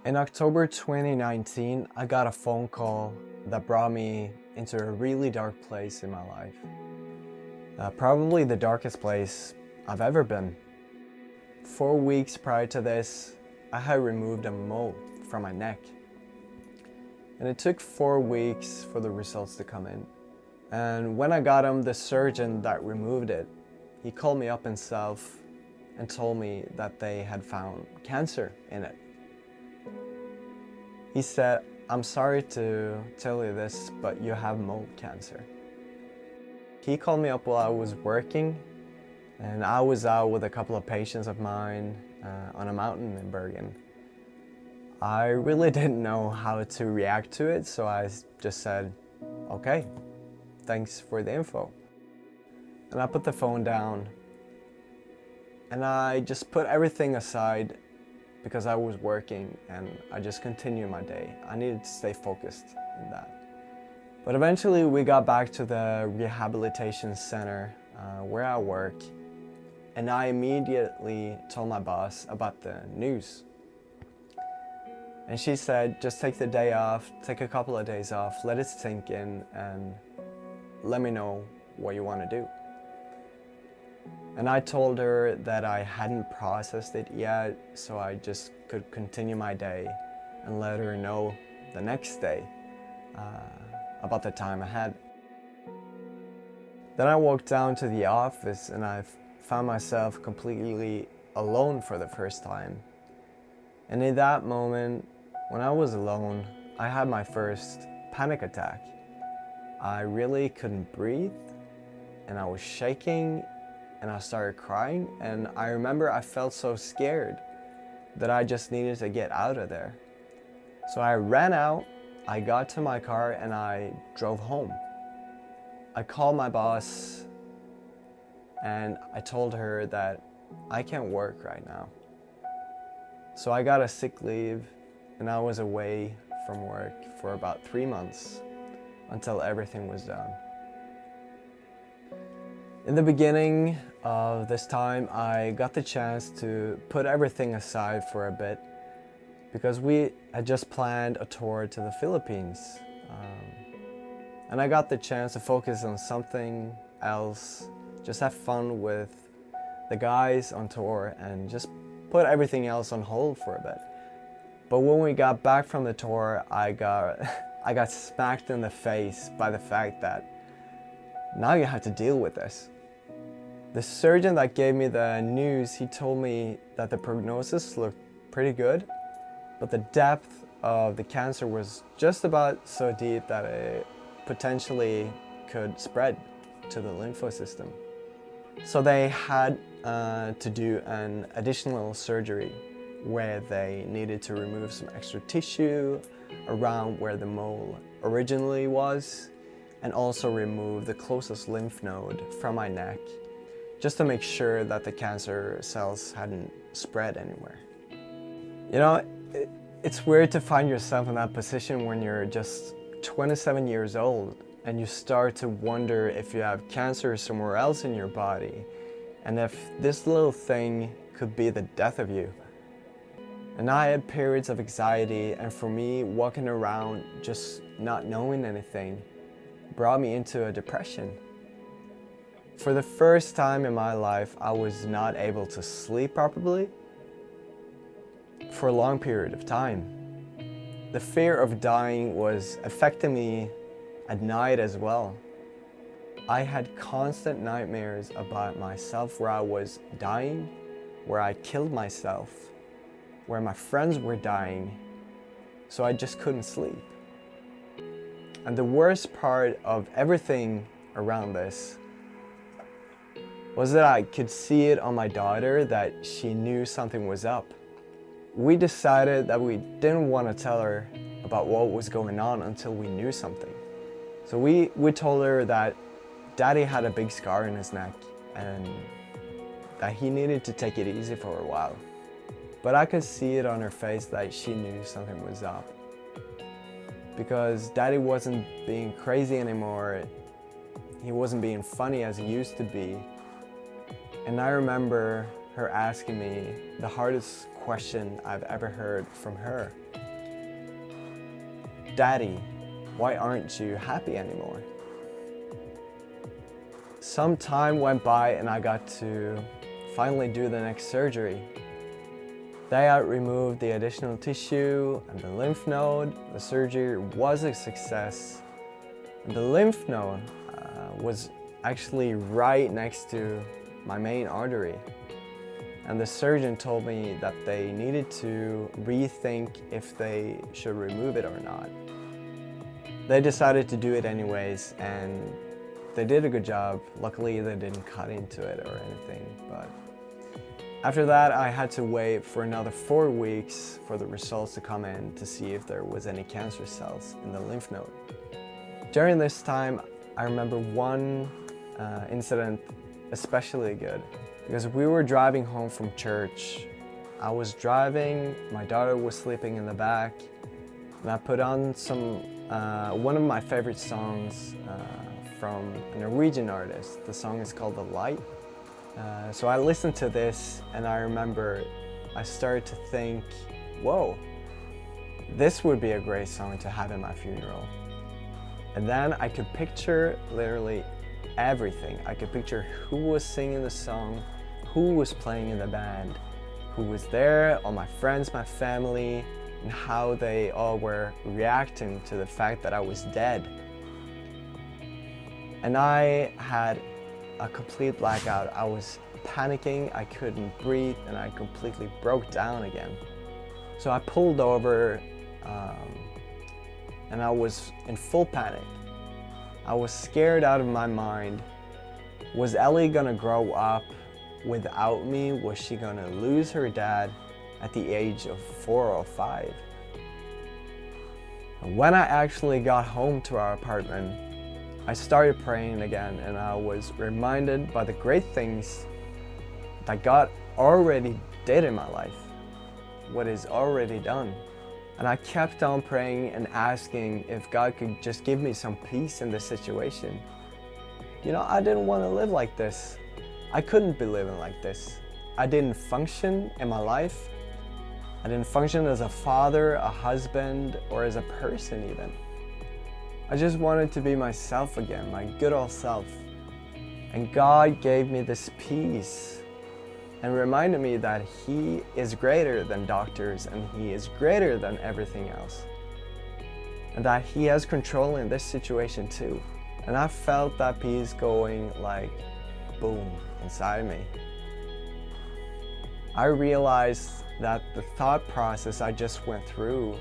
In October 2019, I got a phone call that brought me into a really dark place in my life. Probably the darkest place I've ever been. 4 weeks prior to this, I had removed a mole from my neck. And it took 4 weeks for the results to come in. And when I got them, the surgeon that removed it, he called me up himself and told me that they had found cancer in it. He said, "I'm sorry to tell you this, but you have mold cancer." He called me up while I was working, and I was out with a couple of patients of mine on a mountain in Bergen. I really didn't know how to react to it, so I just said, "Okay, thanks for the info." And I put the phone down, and I just put everything aside because I was working, and I just continued my day. I needed to stay focused in that. But eventually we got back to the rehabilitation center where I work, and I immediately told my boss about the news. And she said, "Just take the day off, take a couple of days off, let it sink in, and let me know what you want to do." And I told her that I hadn't processed it yet, so I just could continue my day and let her know the next day about the time I had. Then I walked down to the office and I found myself completely alone for the first time. And in that moment, when I was alone, I had my first panic attack. I really couldn't breathe, and I was shaking, and I started crying, and I remember I felt so scared that I just needed to get out of there. So I ran out, I got to my car, and I drove home. I called my boss and I told her that I can't work right now. So I got a sick leave, and I was away from work for about 3 months until everything was done. In the beginning of this time, I got the chance to put everything aside for a bit because we had just planned a tour to the Philippines. And I got the chance to focus on something else, just have fun with the guys on tour and just put everything else on hold for a bit. But when we got back from the tour, I got smacked in the face by the fact that now you have to deal with this. The surgeon that gave me the news, he told me that the prognosis looked pretty good, but the depth of the cancer was just about so deep that it potentially could spread to the lymph system. So they had to do an additional surgery where they needed to remove some extra tissue around where the mole originally was, and also remove the closest lymph node from my neck, just to make sure that the cancer cells hadn't spread anywhere. You know, it's weird to find yourself in that position when you're just 27 years old and you start to wonder if you have cancer somewhere else in your body and if this little thing could be the death of you. And I had periods of anxiety, and for me, walking around just not knowing anything brought me into a depression. For the first time in my life, I was not able to sleep properly for a long period of time. The fear of dying was affecting me at night as well. I had constant nightmares about myself where I was dying, where I killed myself, where my friends were dying, so I just couldn't sleep. And the worst part of everything around this was that I could see it on my daughter that she knew something was up. We decided that we didn't want to tell her about what was going on until we knew something. So we told her that Daddy had a big scar in his neck and that he needed to take it easy for a while. But I could see it on her face that she knew something was up. Because Daddy wasn't being crazy anymore, he wasn't being funny as he used to be. And I remember her asking me the hardest question I've ever heard from her. Daddy, why aren't you happy anymore? Some time went by and I got to finally do the next surgery. They had removed the additional tissue and the lymph node. The surgery was a success. And the lymph node was actually right next to my main artery. And the surgeon told me that they needed to rethink if they should remove it or not. They decided to do it anyways, and they did a good job. Luckily, they didn't cut into it or anything, but after that, I had to wait for another 4 weeks for the results to come in to see if there was any cancer cells in the lymph node. During this time, I remember one incident especially good, because we were driving home from church. I was driving, my daughter was sleeping in the back, and I put on one of my favorite songs from a Norwegian artist. The song is called The Light. So I listened to this and I remember I started to think, whoa, this would be a great song to have in my funeral. And then I could picture literally everything. I could picture who was singing the song, who was playing in the band, who was there, all my friends, my family, and how they all were reacting to the fact that I was dead. And I had a complete blackout. I was panicking, I couldn't breathe, and I completely broke down again. So I pulled over and I was in full panic. I was scared out of my mind. Was Ellie gonna grow up without me? Was she gonna lose her dad at the age of 4 or 5? And when I actually got home to our apartment, I started praying again, and I was reminded by the great things that God already did in my life, what is already done. And I kept on praying and asking if God could just give me some peace in this situation. You know, I didn't want to live like this. I couldn't be living like this. I didn't function in my life. I didn't function as a father, a husband, or as a person even. I just wanted to be myself again, my good old self. And God gave me this peace and reminded me that He is greater than doctors and He is greater than everything else. And that He has control in this situation too. And I felt that peace going like boom inside me. I realized that the thought process I just went through,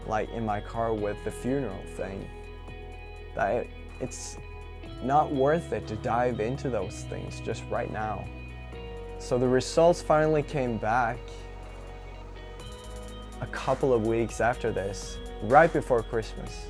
like in my car with the funeral thing, that it's not worth it to dive into those things just right now. So the results finally came back a couple of weeks after this, right before Christmas.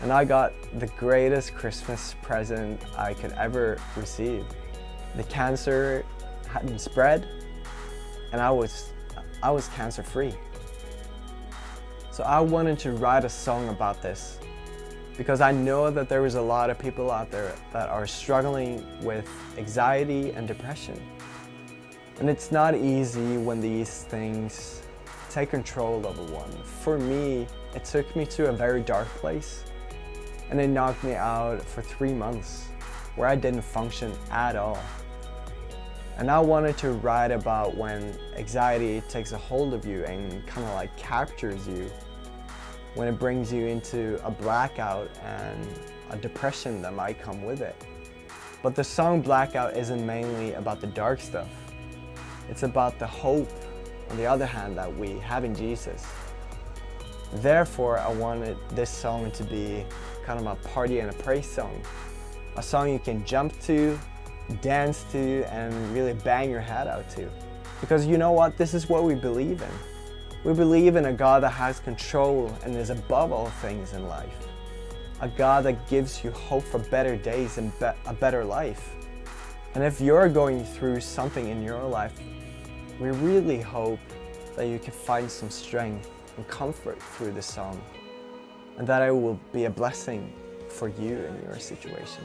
And I got the greatest Christmas present I could ever receive. The cancer hadn't spread, and I was cancer-free. So I wanted to write a song about this, because I know that there is a lot of people out there that are struggling with anxiety and depression. And it's not easy when these things take control over one. For me, it took me to a very dark place, and it knocked me out for 3 months where I didn't function at all. And I wanted to write about when anxiety takes a hold of you and kind of like captures you, when it brings you into a blackout and a depression that might come with it. But the song Blackout isn't mainly about the dark stuff. It's about the hope, on the other hand, that we have in Jesus. Therefore, I wanted this song to be kind of a party and a praise song. A song you can jump to, dance to, and really bang your head out to. Because you know what? This is what we believe in. We believe in a God that has control and is above all things in life. A God that gives you hope for better days and a better life. And if you're going through something in your life, we really hope that you can find some strength and comfort through this song, and that it will be a blessing for you in your situation.